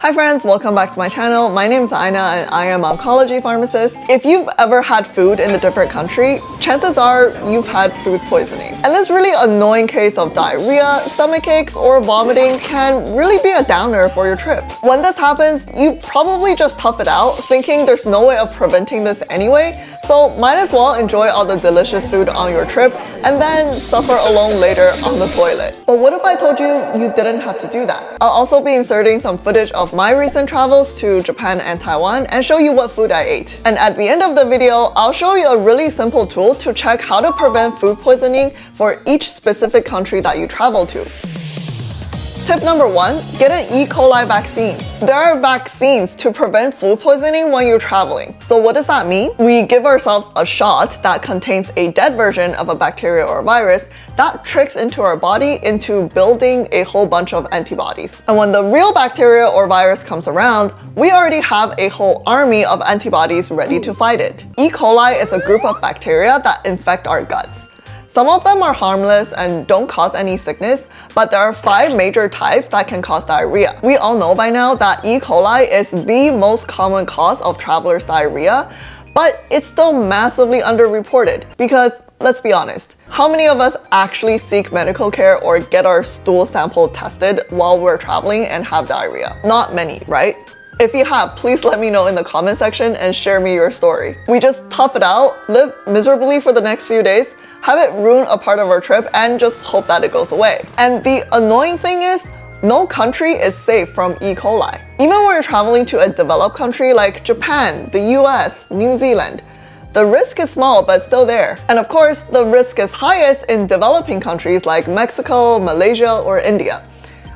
Hi friends, welcome back to my channel. My name is Aina and I am an oncology pharmacist. If you've ever had food in a different country, chances are you've had food poisoning. And this really annoying case of diarrhea, stomach aches, or vomiting can really be a downer for your trip. When this happens, you probably just tough it out, thinking there's no way of preventing this anyway, so might as well enjoy all the delicious food on your trip and then suffer alone later on the toilet. But what if I told you you didn't have to do that? I'll also be inserting some footage of my recent travels to Japan and Taiwan and show you what food I ate. And at the end of the video, I'll show you a really simple tool to check how to prevent food poisoning for each specific country that you travel to. Tip number 1, get an E. coli vaccine. There are vaccines to prevent food poisoning when you're traveling. So what does that mean? We give ourselves a shot that contains a dead version of a bacteria or virus that tricks into our body into building a whole bunch of antibodies. And when the real bacteria or virus comes around, we already have a whole army of antibodies ready to fight it. E. coli is a group of bacteria that infect our guts. Some of them are harmless and don't cause any sickness, but there are 5 major types that can cause diarrhea. We all know by now that E. coli is the most common cause of travelers' diarrhea, but it's still massively underreported because, let's be honest, how many of us actually seek medical care or get our stool sample tested while we're traveling and have diarrhea? Not many, right? If you have, please let me know in the comment section and share me your story. We just tough it out, live miserably for the next few days, have it ruin a part of our trip, and just hope that it goes away. And the annoying thing is, no country is safe from E. coli. Even when you're traveling to a developed country like Japan, the US, New Zealand, the risk is small but still there. And of course, the risk is highest in developing countries like Mexico, Malaysia, or India.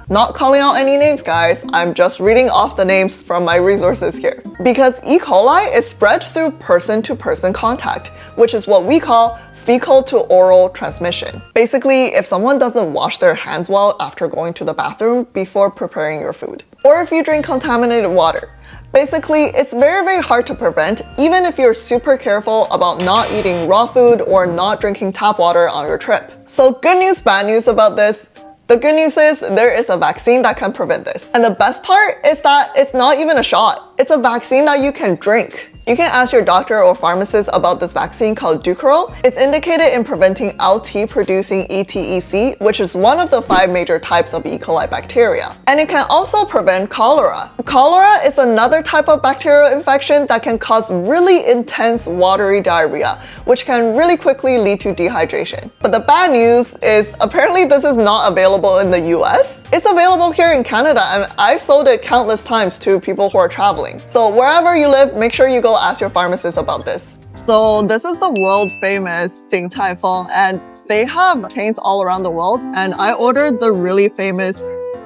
Not calling out any names, guys. I'm just reading off the names from my resources here. Because E. coli is spread through person-to-person contact, which is what we call fecal to oral transmission. Basically, if someone doesn't wash their hands well after going to the bathroom before preparing your food, or if you drink contaminated water. Basically, it's very hard to prevent, even if you're super careful about not eating raw food or not drinking tap water on your trip. So good news, bad news about this. The good news is there is a vaccine that can prevent this. And the best part is that it's not even a shot. It's a vaccine that you can drink. You can ask your doctor or pharmacist about this vaccine called Dukoral. It's indicated in preventing LT-producing ETEC, which is one of the 5 major types of E. coli bacteria. And it can also prevent cholera. Cholera is another type of bacterial infection that can cause really intense watery diarrhea, which can really quickly lead to dehydration. But the bad news is apparently this is not available in the US. It's available here in Canada, and I've sold it countless times to people who are traveling. So wherever you live, make sure you go ask your pharmacist about this. So this is the world famous Din Tai Fung, and they have chains all around the world. And I ordered the really famous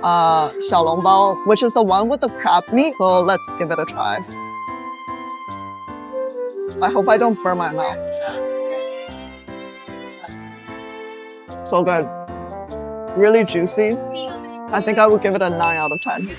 xiaolongbao, which is the one with the crab meat. So let's give it a try. I hope I don't burn my mouth. So good. Really juicy. I think I would give it a 9 out of 10.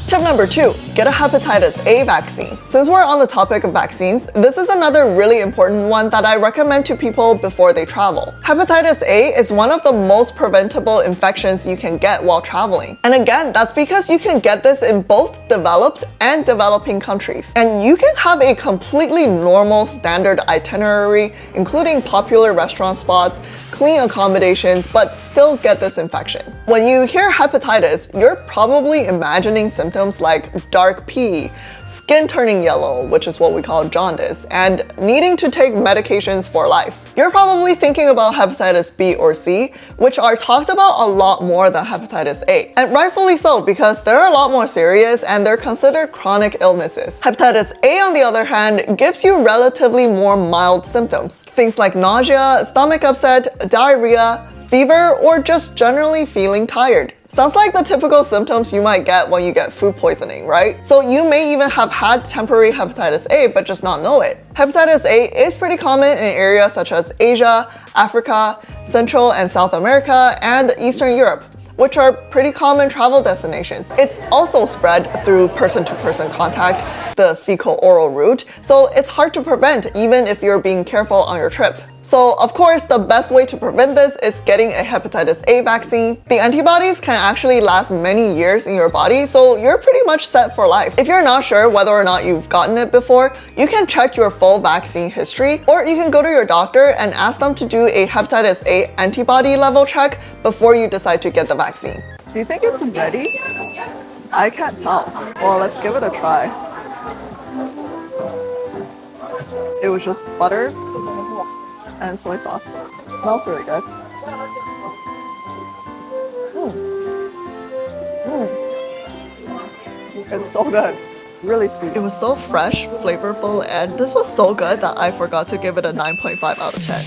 Tip number 2, get a hepatitis A vaccine. Since we're on the topic of vaccines, this is another really important one that I recommend to people before they travel. Hepatitis A is one of the most preventable infections you can get while traveling. And again, that's because you can get this in both developed and developing countries. And you can have a completely normal standard itinerary, including popular restaurant spots, clean accommodations, but still get this infection. When you hear hepatitis, you're probably imagining symptoms like dark pee, skin turning yellow, which is what we call jaundice, and needing to take medications for life. You're probably thinking about hepatitis B or C, which are talked about a lot more than hepatitis A. And rightfully so, because they're a lot more serious and they're considered chronic illnesses. Hepatitis A, on the other hand, gives you relatively more mild symptoms. Things like nausea, stomach upset, diarrhea, fever, or just generally feeling tired. Sounds like the typical symptoms you might get when you get food poisoning, right? So you may even have had temporary hepatitis A but just not know it. Hepatitis A is pretty common in areas such as Asia, Africa, Central and South America, and Eastern Europe, which are pretty common travel destinations. It's also spread through person-to-person contact, the fecal-oral route, so it's hard to prevent even if you're being careful on your trip. So of course, the best way to prevent this is getting a hepatitis A vaccine. The antibodies can actually last many years in your body, so you're pretty much set for life. If you're not sure whether or not you've gotten it before, you can check your full vaccine history, or you can go to your doctor and ask them to do a hepatitis A antibody level check before you decide to get the vaccine. Do you think it's ready? I can't tell. Well, let's give it a try. It was just butter and soy sauce. Smells really good. It's so good. Really sweet. It was so fresh, flavorful, and this was so good that I forgot to give it a 9.5 out of 10.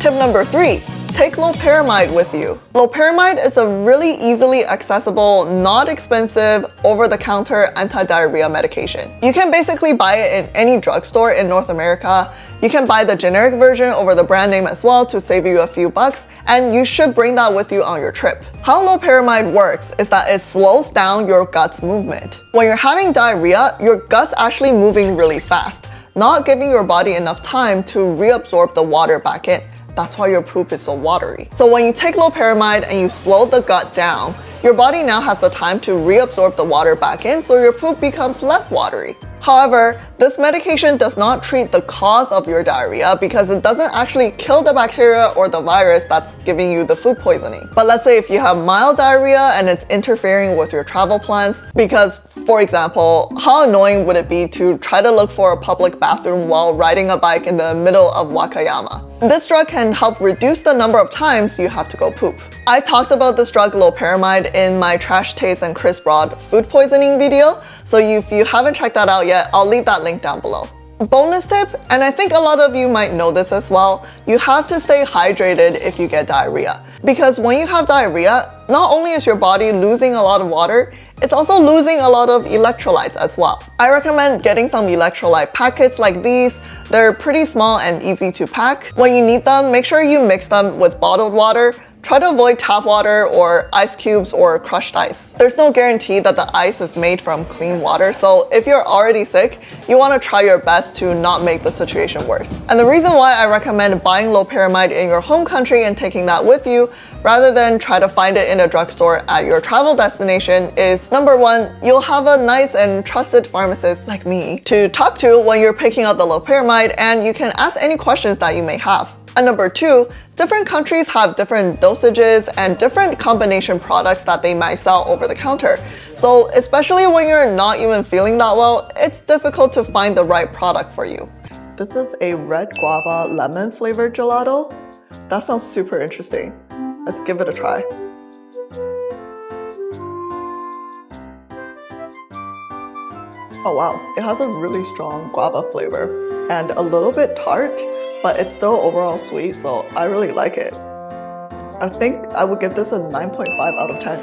Tip number 3. Take Loperamide with you. Loperamide is a really easily accessible, not expensive, over-the-counter anti-diarrhea medication. You can basically buy it in any drugstore in North America. You can buy the generic version over the brand name as well to save you a few bucks, and you should bring that with you on your trip. How Loperamide works is that it slows down your gut's movement. When you're having diarrhea, your gut's actually moving really fast, not giving your body enough time to reabsorb the water back in. That's why your poop is so watery. So when you take Loperamide and you slow the gut down, your body now has the time to reabsorb the water back in, so your poop becomes less watery. However, this medication does not treat the cause of your diarrhea because it doesn't actually kill the bacteria or the virus that's giving you the food poisoning. But let's say if you have mild diarrhea and it's interfering with your travel plans, because for example, how annoying would it be to try to look for a public bathroom while riding a bike in the middle of Wakayama? This drug can help reduce the number of times you have to go poop. I talked about this drug Loperamide in my Trash Taste and Chris Broad food poisoning video, so if you haven't checked that out yet, I'll leave that link down below. Bonus tip, and I think a lot of you might know this as well, you have to stay hydrated if you get diarrhea. Because when you have diarrhea, not only is your body losing a lot of water, it's also losing a lot of electrolytes as well. I recommend getting some electrolyte packets like these. They're pretty small and easy to pack. When you need them, make sure you mix them with bottled water. Try to avoid tap water or ice cubes or crushed ice. There's no guarantee that the ice is made from clean water, so if you're already sick, you want to try your best to not make the situation worse. And the reason why I recommend buying Loperamide in your home country and taking that with you, rather than try to find it in a drugstore at your travel destination is, number 1, you'll have a nice and trusted pharmacist like me to talk to when you're picking out the Loperamide, and you can ask any questions that you may have. And number 2, different countries have different dosages and different combination products that they might sell over the counter. So especially when you're not even feeling that well, it's difficult to find the right product for you. This is a red guava lemon flavored gelato. That sounds super interesting. Let's give it a try. Oh wow, it has a really strong guava flavor and a little bit tart, but it's still overall sweet, so I really like it. I think I would give this a 9.5 out of 10.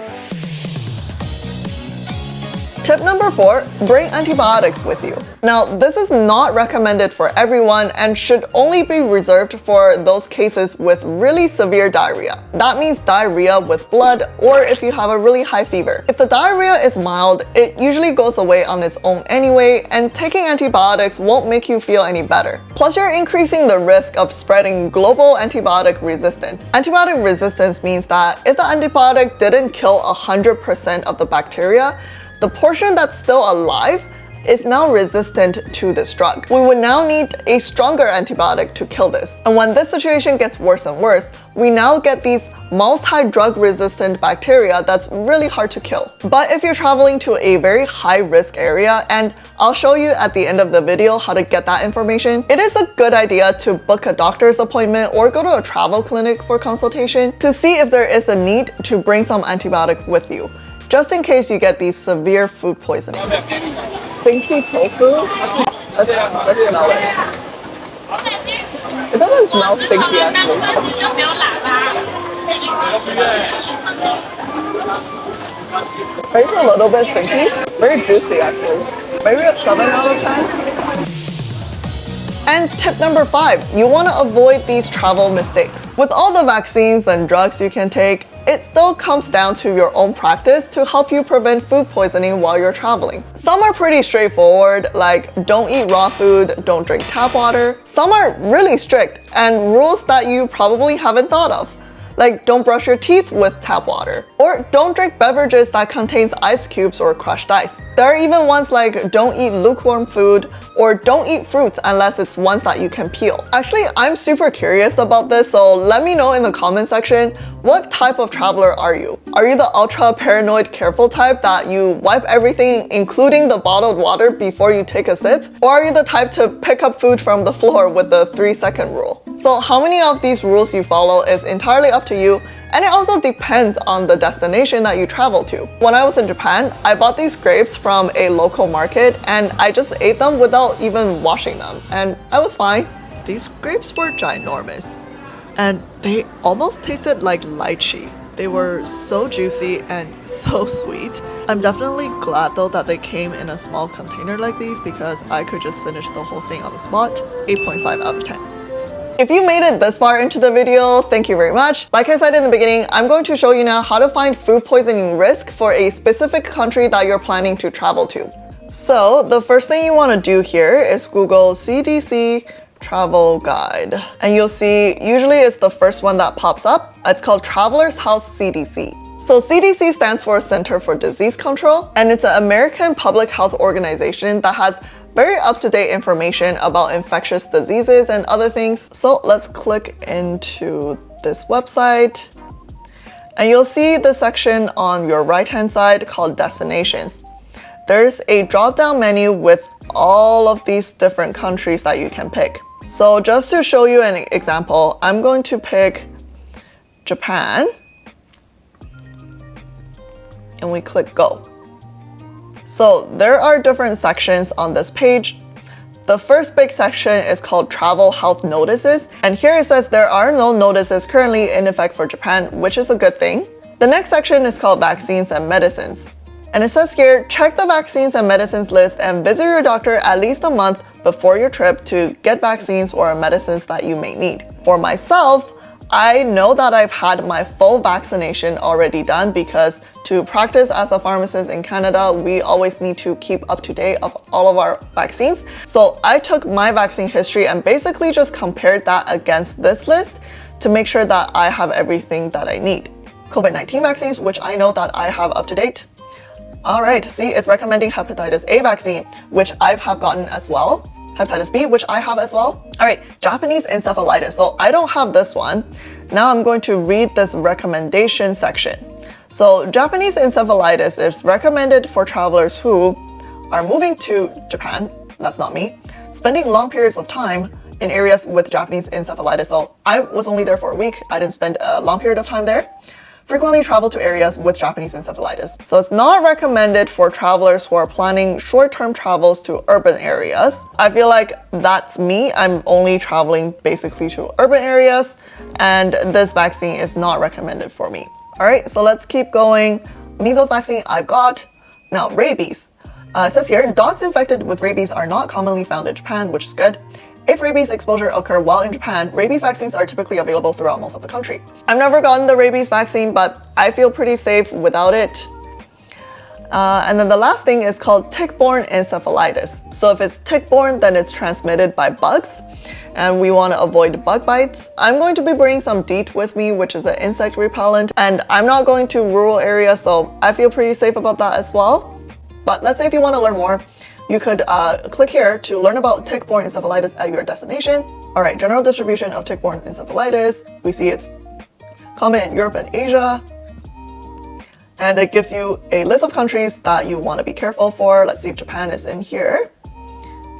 Tip number 4, bring antibiotics with you. Now, this is not recommended for everyone and should only be reserved for those cases with really severe diarrhea. That means diarrhea with blood, or if you have a really high fever. If the diarrhea is mild, it usually goes away on its own anyway, and taking antibiotics won't make you feel any better. Plus, you're increasing the risk of spreading global antibiotic resistance. Antibiotic resistance means that if the antibiotic didn't kill 100% of the bacteria, the portion that's still alive is now resistant to this drug. We would now need a stronger antibiotic to kill this. And when this situation gets worse and worse, we now get these multi-drug resistant bacteria that's really hard to kill. But if you're traveling to a very high risk area, and I'll show you at the end of the video how to get that information, it is a good idea to book a doctor's appointment or go to a travel clinic for consultation to see if there is a need to bring some antibiotic with you, just in case you get these severe food poisoning. Stinky tofu? Let's smell it. It doesn't smell stinky actually. It's a little bit stinky. Very juicy actually. Maybe a 7 out of 10. And tip number 5, you want to avoid these travel mistakes. With all the vaccines and drugs you can take, it still comes down to your own practice to help you prevent food poisoning while you're traveling. Some are pretty straightforward, like don't eat raw food, don't drink tap water. Some are really strict and rules that you probably haven't thought of, like don't brush your teeth with tap water, or don't drink beverages that contains ice cubes or crushed ice. There are even ones like don't eat lukewarm food or don't eat fruits unless it's ones that you can peel. Actually, I'm super curious about this, so let me know in the comment section, what type of traveler are you? Are you the ultra paranoid careful type that you wipe everything including the bottled water before you take a sip? Or are you the type to pick up food from the floor with the 3-second rule? So how many of these rules you follow is entirely up to you, and it also depends on the destination that you travel to. When I was in Japan, I bought these grapes from a local market and I just ate them without even washing them, and I was fine. These grapes were ginormous, and they almost tasted like lychee. They were so juicy and so sweet. I'm definitely glad though that they came in a small container like these because I could just finish the whole thing on the spot. 8.5 out of 10. If you made it this far into the video, thank you very much. Like I said in the beginning, I'm going to show you now how to find food poisoning risk for a specific country that you're planning to travel to. So the first thing you want to do here is Google CDC travel guide. And you'll see, usually it's the first one that pops up. It's called Traveler's House CDC. So CDC stands for Center for Disease Control, and it's an American public health organization that has very up-to-date information about infectious diseases and other things. So let's click into this website and you'll see the section on your right-hand side called Destinations. There's a drop-down menu with all of these different countries that you can pick. So just to show you an example, I'm going to pick Japan and we click go. So there are different sections on this page. The first big section is called Travel Health Notices, and here it says there are no notices currently in effect for Japan, which is a good thing. The next section is called Vaccines and Medicines. And it says here, check the vaccines and medicines list and visit your doctor at least a month before your trip to get vaccines or medicines that you may need. For myself, I know that I've had my full vaccination already done because to practice as a pharmacist in Canada, we always need to keep up to date of all of our vaccines. So I took my vaccine history and basically just compared that against this list to make sure that I have everything that I need. COVID-19 vaccines, which I know that I have up to date. All right, see, it's recommending Hepatitis A vaccine, which I have gotten as well. Hepatitis B, which I have as well. All right, Japanese encephalitis. So I don't have this one. Now I'm going to read this recommendation section. So Japanese encephalitis is recommended for travelers who are moving to Japan, that's not me, spending long periods of time in areas with Japanese encephalitis. So I was only there for a week. I didn't spend a long period of time there. Frequently travel to areas with Japanese encephalitis. So it's not recommended for travelers who are planning short-term travels to urban areas. I feel like that's me. I'm only traveling basically to urban areas, and this vaccine is not recommended for me. All right, so let's keep going. Measles vaccine I've got. Now, rabies. It says here, dogs infected with rabies are not commonly found in Japan, which is good. If rabies exposure occur while in Japan, rabies vaccines are typically available throughout most of the country. I've never gotten the rabies vaccine, but I feel pretty safe without it. And then the last thing is called tick-borne encephalitis. So if it's tick-borne, then it's transmitted by bugs, and we want to avoid bug bites. I'm going to be bringing some DEET with me, which is an insect repellent, and I'm not going to rural areas, so I feel pretty safe about that as well. But let's say if you want to learn more, you could click here to learn about tick-borne encephalitis at your destination. All right, general distribution of tick-borne encephalitis. We see it's common in Europe and Asia. And it gives you a list of countries that you want to be careful for. Let's see if Japan is in here.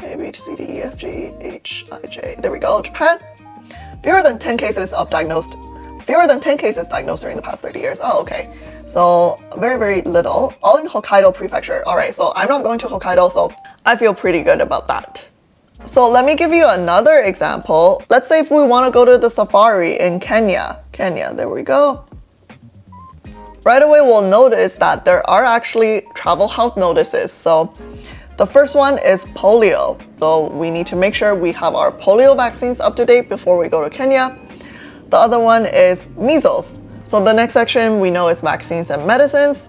A, B, C, D, E, F, G, H, I, J. There we go, Japan. Fewer than 10 cases diagnosed during the past 30 years. Oh, okay. So very, very little. All in Hokkaido Prefecture. All right, so I'm not going to Hokkaido, so I feel pretty good about that. So let me give you another example. Let's say if we want to go to the safari in Kenya. There we go. Right away, we'll notice that there are actually travel health notices. So the first one is polio. So we need to make sure we have our polio vaccines up to date before we go to Kenya. The other one is measles. So the next section we know is vaccines and medicines.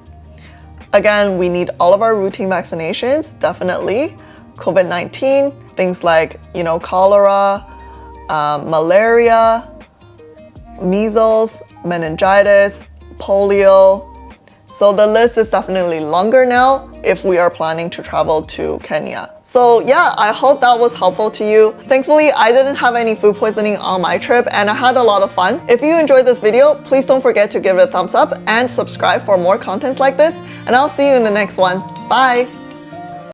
Again, we need all of our routine vaccinations, definitely. COVID-19, things like, cholera, malaria, measles, meningitis, polio. So the list is definitely longer now if we are planning to travel to Kenya. So yeah, I hope that was helpful to you. Thankfully, I didn't have any food poisoning on my trip and I had a lot of fun. If you enjoyed this video, please don't forget to give it a thumbs up and subscribe for more contents like this. And I'll see you in the next one. Bye!